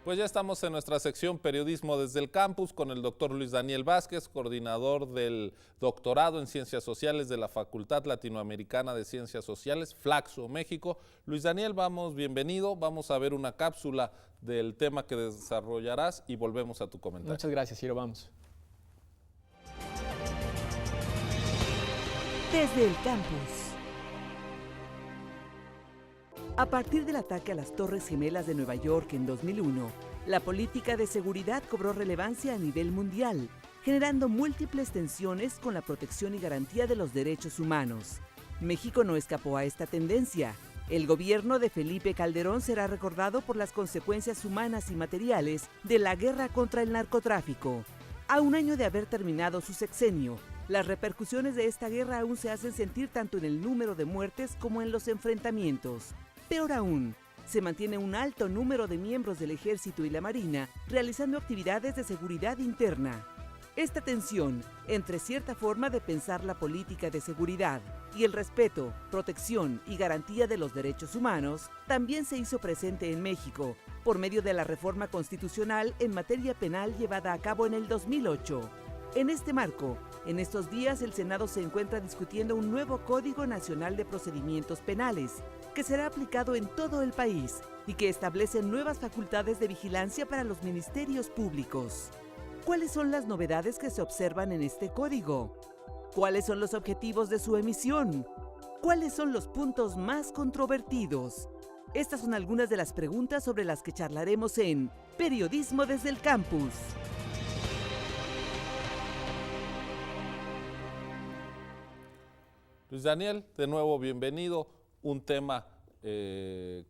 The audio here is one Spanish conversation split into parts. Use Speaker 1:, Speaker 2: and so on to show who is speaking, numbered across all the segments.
Speaker 1: Pues ya estamos en nuestra sección Periodismo desde el Campus con el doctor Luis Daniel Vázquez, coordinador del doctorado en Ciencias Sociales de la Facultad Latinoamericana de Ciencias Sociales, Flaxo, México. Luis Daniel, bienvenido. Vamos a ver una cápsula del tema que desarrollarás y volvemos a tu comentario.
Speaker 2: Muchas gracias, Ciro. Vamos.
Speaker 3: Desde el campus. A partir del ataque a las Torres Gemelas de Nueva York en 2001, la política de seguridad cobró relevancia a nivel mundial, generando múltiples tensiones con la protección y garantía de los derechos humanos. México no escapó a esta tendencia. El gobierno de Felipe Calderón será recordado por las consecuencias humanas y materiales de la guerra contra el narcotráfico. A un año de haber terminado su sexenio, las repercusiones de esta guerra aún se hacen sentir tanto en el número de muertes como en los enfrentamientos. Peor aún, se mantiene un alto número de miembros del Ejército y la Marina realizando actividades de seguridad interna. Esta tensión entre cierta forma de pensar la política de seguridad y el respeto, protección y garantía de los derechos humanos también se hizo presente en México por medio de la reforma constitucional en materia penal llevada a cabo en el 2008. En este marco, en estos días el Senado se encuentra discutiendo un nuevo Código Nacional de Procedimientos Penales, que será aplicado en todo el país y que establece nuevas facultades de vigilancia para los ministerios públicos. ¿Cuáles son las novedades que se observan en este código? ¿Cuáles son los objetivos de su emisión? ¿Cuáles son los puntos más controvertidos? Estas son algunas de las preguntas sobre las que charlaremos en Periodismo desde el Campus.
Speaker 1: Luis Daniel, de nuevo bienvenido. Un tema,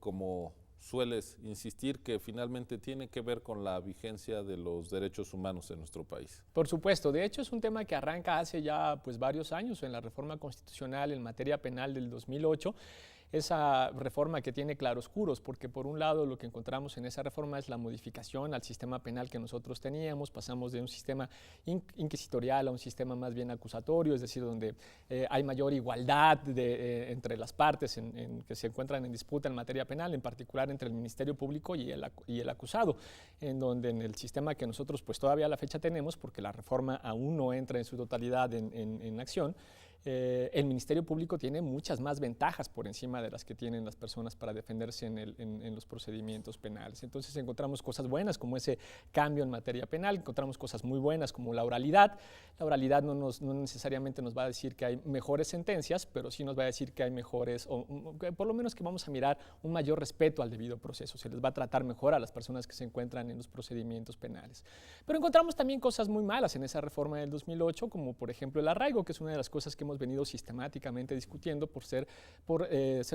Speaker 1: como sueles insistir, que finalmente tiene que ver con la vigencia de los derechos humanos en nuestro país.
Speaker 2: Por supuesto, de hecho es un tema que arranca hace ya varios años en la reforma constitucional en materia penal del 2008. Esa reforma que tiene claroscuros, porque por un lado lo que encontramos en esa reforma es la modificación al sistema penal que nosotros teníamos. Pasamos de un sistema inquisitorial a un sistema más bien acusatorio, es decir, donde hay mayor igualdad entre las partes que se encuentran en disputa en materia penal, en particular entre el Ministerio Público y el acusado, en donde en el sistema que nosotros todavía a la fecha tenemos, porque la reforma aún no entra en su totalidad en acción, el Ministerio Público tiene muchas más ventajas por encima de las que tienen las personas para defenderse en los procedimientos penales. Entonces encontramos cosas buenas como ese cambio en materia penal, encontramos cosas muy buenas como la oralidad. La oralidad no necesariamente nos va a decir que hay mejores sentencias, pero sí nos va a decir que hay mejores, o por lo menos que vamos a mirar un mayor respeto al debido proceso. Se les va a tratar mejor a las personas que se encuentran en los procedimientos penales. Pero encontramos también cosas muy malas en esa reforma del 2008, como por ejemplo el arraigo, que es una de las cosas que hemos venido sistemáticamente discutiendo por ser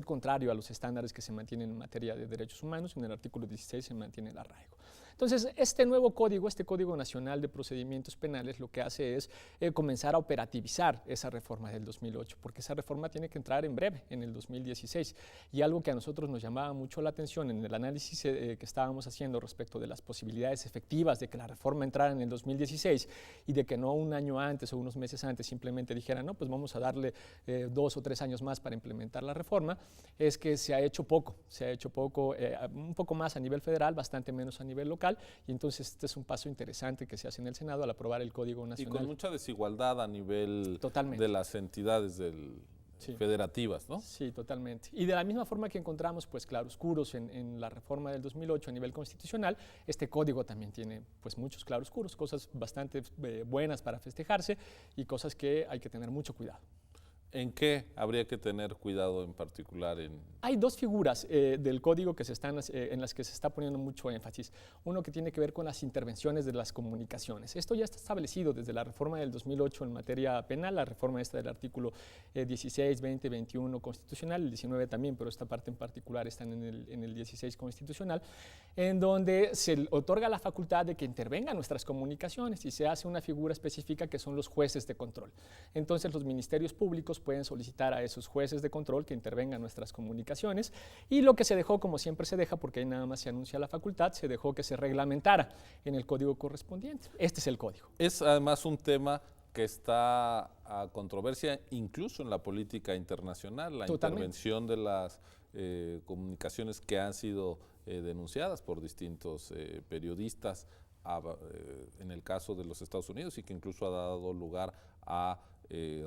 Speaker 2: contrario a los estándares que se mantienen en materia de derechos humanos. En el artículo 16 se mantiene el arraigo. Entonces, este nuevo código, este Código Nacional de Procedimientos Penales, lo que hace es comenzar a operativizar esa reforma del 2008, porque esa reforma tiene que entrar en breve, en el 2016. Y algo que a nosotros nos llamaba mucho la atención en el análisis que estábamos haciendo respecto de las posibilidades efectivas de que la reforma entrara en el 2016 y de que no un año antes o unos meses antes simplemente dijeran, no, pues vamos a darle 2 o 3 años más para implementar la reforma, es que se ha hecho poco, un poco más a nivel federal, bastante menos a nivel local, y entonces este es un paso interesante que se hace en el Senado al aprobar el Código Nacional.
Speaker 1: Y con mucha desigualdad a nivel
Speaker 2: Totalmente.
Speaker 1: De las entidades federativas, ¿no?
Speaker 2: Sí, totalmente. Y de la misma forma que encontramos claroscuros en la reforma del 2008 a nivel constitucional, este código también tiene muchos claroscuros, cosas bastante buenas para festejarse y cosas que hay que tener mucho cuidado.
Speaker 1: ¿En qué habría que tener cuidado en particular?
Speaker 2: Hay dos figuras del código en las que se está poniendo mucho énfasis. Uno que tiene que ver con las intervenciones de las comunicaciones. Esto ya está establecido desde la reforma del 2008 en materia penal, la reforma del artículo 16, 20, 21 constitucional, el 19 también, pero esta parte en particular está en el 16 constitucional, en donde se otorga la facultad de que intervengan nuestras comunicaciones y se hace una figura específica que son los jueces de control. Entonces los ministerios públicos pueden solicitar a esos jueces de control que intervengan nuestras comunicaciones, y lo que se dejó, como siempre se deja, porque ahí nada más se anuncia la facultad, se dejó que se reglamentara en el código correspondiente. Este es el código.
Speaker 1: Es además un tema que está a controversia incluso en la política internacional, la
Speaker 2: Totalmente.
Speaker 1: intervención de las comunicaciones que han sido denunciadas por distintos periodistas en el caso de los Estados Unidos, y que incluso ha dado lugar a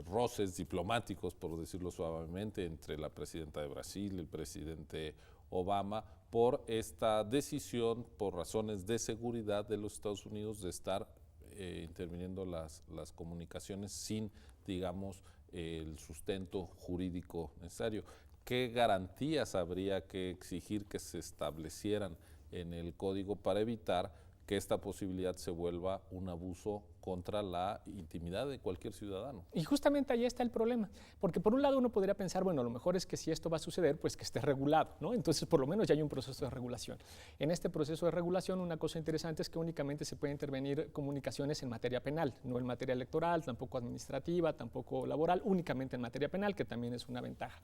Speaker 1: roces diplomáticos, por decirlo suavemente, entre la presidenta de Brasil y el presidente Obama, por esta decisión, por razones de seguridad de los Estados Unidos, de estar interviniendo las comunicaciones sin, digamos, el sustento jurídico necesario. ¿Qué garantías habría que exigir que se establecieran en el código para evitar que esta posibilidad se vuelva un abuso contra la intimidad de cualquier ciudadano?
Speaker 2: Y justamente ahí está el problema, porque por un lado uno podría pensar, bueno, lo mejor es que si esto va a suceder, pues que esté regulado, ¿no? Entonces por lo menos ya hay un proceso de regulación. En este proceso de regulación, una cosa interesante es que únicamente se puede intervenir comunicaciones en materia penal, no en materia electoral, tampoco administrativa, tampoco laboral, únicamente en materia penal, que también es una ventaja.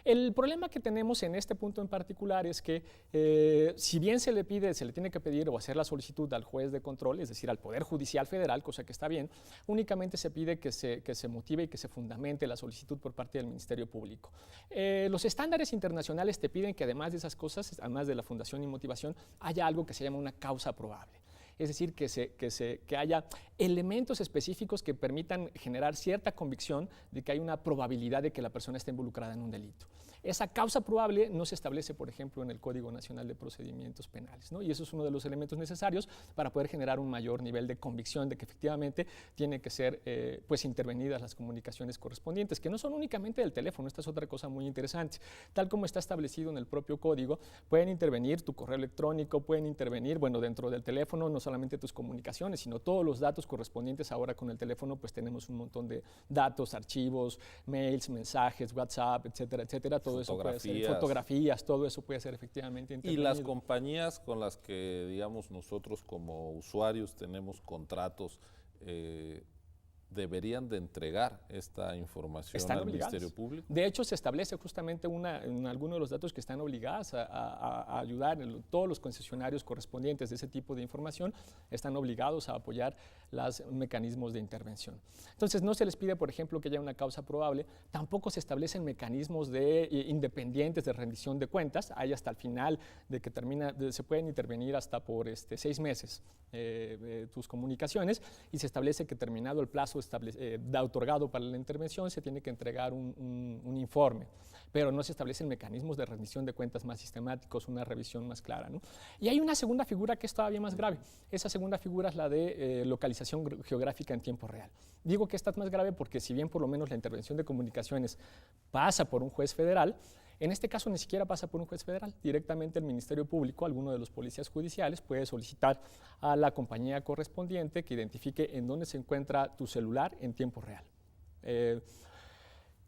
Speaker 2: El problema que tenemos en este punto en particular es que si bien se le tiene que pedir o hacer la solicitud al juez de control, es decir, al Poder Judicial Federal, cosa que está bien, únicamente se pide que se motive y que se fundamente la solicitud por parte del Ministerio Público. Los estándares internacionales te piden que además de esas cosas, además de la fundación y motivación, haya algo que se llama una causa probable. Es decir, que haya elementos específicos que permitan generar cierta convicción de que hay una probabilidad de que la persona esté involucrada en un delito. Esa causa probable no se establece, por ejemplo, en el Código Nacional de Procedimientos Penales, ¿no? Y eso es uno de los elementos necesarios para poder generar un mayor nivel de convicción de que efectivamente tiene que ser pues intervenidas las comunicaciones correspondientes, que no son únicamente del teléfono. Esta es otra cosa muy interesante. Tal como está establecido en el propio código, pueden intervenir tu correo electrónico, pueden intervenir, bueno, dentro del teléfono, no solamente tus comunicaciones, sino todos los datos correspondientes. Ahora con el teléfono pues tenemos un montón de datos, archivos, mails, mensajes, WhatsApp, etcétera, etcétera. Todo eso puede ser, fotografías, todo eso puede ser efectivamente intervenido.
Speaker 1: Y las compañías con las que, digamos, nosotros como usuarios tenemos contratos, deberían de entregar esta información al Ministerio Público.
Speaker 2: De hecho, se establece justamente en algunos de los datos que están obligadas a ayudar. Todos los concesionarios correspondientes de ese tipo de información están obligados a apoyar los mecanismos de intervención. Entonces, no se les pide, por ejemplo, que haya una causa probable. Tampoco se establecen mecanismos independientes de rendición de cuentas. Hay hasta el final de que se pueden intervenir hasta por 6 meses tus comunicaciones, y se establece que terminado el plazo otorgado para la intervención, se tiene que entregar un informe, pero no se establecen mecanismos de rendición de cuentas más sistemáticos, una revisión más clara, ¿no? Y hay una segunda figura que es todavía más grave. Esa segunda figura es la de localización geográfica en tiempo real. Digo que esta es más grave porque si bien por lo menos la intervención de comunicaciones pasa por un juez federal, en este caso ni siquiera pasa por un juez federal. Directamente el Ministerio Público, alguno de los policías judiciales, puede solicitar a la compañía correspondiente que identifique en dónde se encuentra tu celular en tiempo real.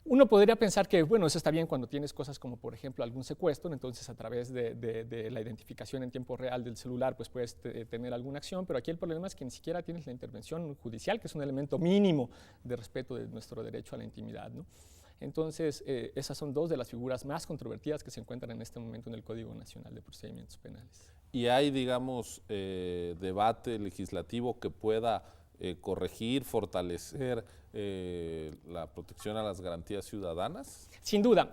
Speaker 2: Uno podría pensar que, bueno, eso está bien cuando tienes cosas como, por ejemplo, algún secuestro, entonces a través de la identificación en tiempo real del celular, pues puedes tener alguna acción, pero aquí el problema es que ni siquiera tienes la intervención judicial, que es un elemento mínimo de respeto de nuestro derecho a la intimidad, ¿no? Entonces, esas son dos de las figuras más controvertidas que se encuentran en este momento en el Código Nacional de Procedimientos Penales.
Speaker 1: ¿Y hay, digamos, debate legislativo que pueda corregir, fortalecer la protección a las garantías ciudadanas?
Speaker 2: Sin duda.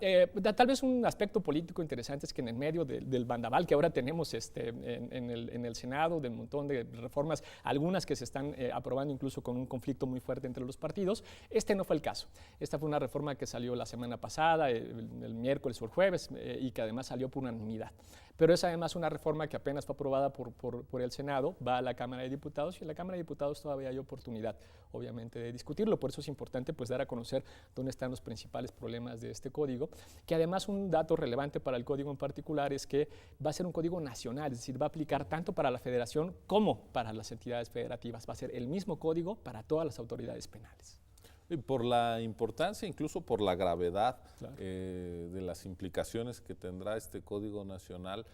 Speaker 2: Tal vez un aspecto político interesante es que en el medio del bandaval que ahora tenemos en el Senado, del montón de reformas, algunas que se están aprobando incluso con un conflicto muy fuerte entre los partidos, este no fue el caso. Esta fue una reforma que salió la semana pasada, el miércoles o el jueves, y que además salió por unanimidad. Pero es además una reforma que apenas fue aprobada por el Senado, va a la Cámara de Diputados, y en la Cámara de Diputados todavía hay oportunidad, obviamente, de discutirlo. Por eso es importante pues dar a conocer dónde están los principales problemas de este código, que además un dato relevante para el código en particular es que va a ser un código nacional, es decir, va a aplicar tanto para la federación como para las entidades federativas. Va a ser el mismo código para todas las autoridades penales.
Speaker 1: Y por la importancia, incluso por la gravedad,
Speaker 2: claro,
Speaker 1: de las implicaciones que tendrá este Código Nacional,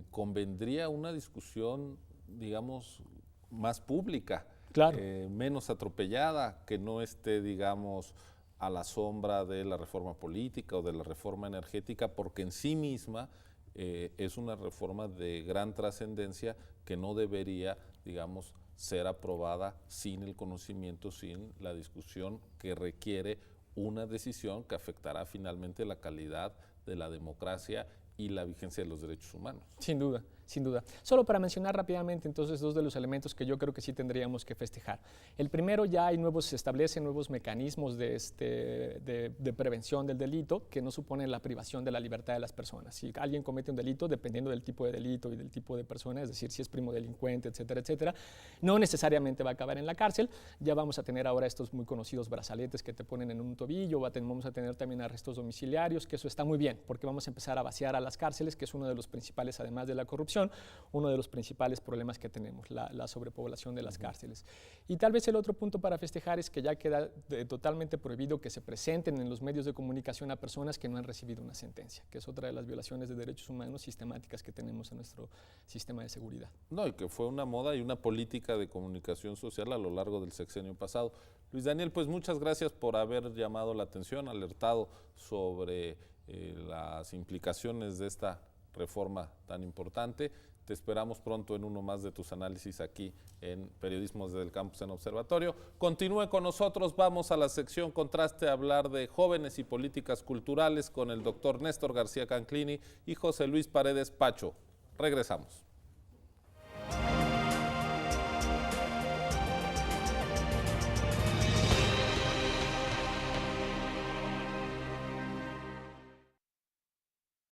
Speaker 1: convendría una discusión, digamos, más pública,
Speaker 2: claro,
Speaker 1: menos atropellada, que no esté, digamos, a la sombra de la reforma política o de la reforma energética, porque en sí misma es una reforma de gran trascendencia que no debería, digamos, ser aprobada sin el conocimiento, sin la discusión que requiere una decisión que afectará finalmente la calidad de la democracia y la vigencia de los derechos humanos.
Speaker 2: Sin duda, sin duda. Solo para mencionar rápidamente entonces dos de los elementos que yo creo que sí tendríamos que festejar. El primero, ya hay se establecen nuevos mecanismos de prevención del delito que no suponen la privación de la libertad de las personas. Si alguien comete un delito, dependiendo del tipo de delito y del tipo de persona, es decir, si es primo delincuente, etcétera, etcétera, no necesariamente va a acabar en la cárcel. Ya vamos a tener ahora estos muy conocidos brazaletes que te ponen en un tobillo, vamos a tener también arrestos domiciliarios, que eso está muy bien, porque vamos a empezar a vaciar a las cárceles, que es uno de los principales, además de la corrupción, uno de los principales problemas que tenemos, la sobrepoblación de las cárceles. Y tal vez el otro punto para festejar es que ya queda totalmente prohibido que se presenten en los medios de comunicación a personas que no han recibido una sentencia, que es otra de las violaciones de derechos humanos sistemáticas que tenemos en nuestro sistema de seguridad.
Speaker 1: No, y que fue una moda y una política de comunicación social a lo largo del sexenio pasado. Luis Daniel, pues muchas gracias por haber llamado la atención, alertado sobre las implicaciones de esta reforma tan importante. Te esperamos pronto en uno más de tus análisis aquí en Periodismo desde el Campus en Observatorio. Continúe con nosotros, vamos a la sección Contraste a hablar de jóvenes y políticas culturales con el doctor Néstor García Canclini y José Luis Paredes Pacho. Regresamos.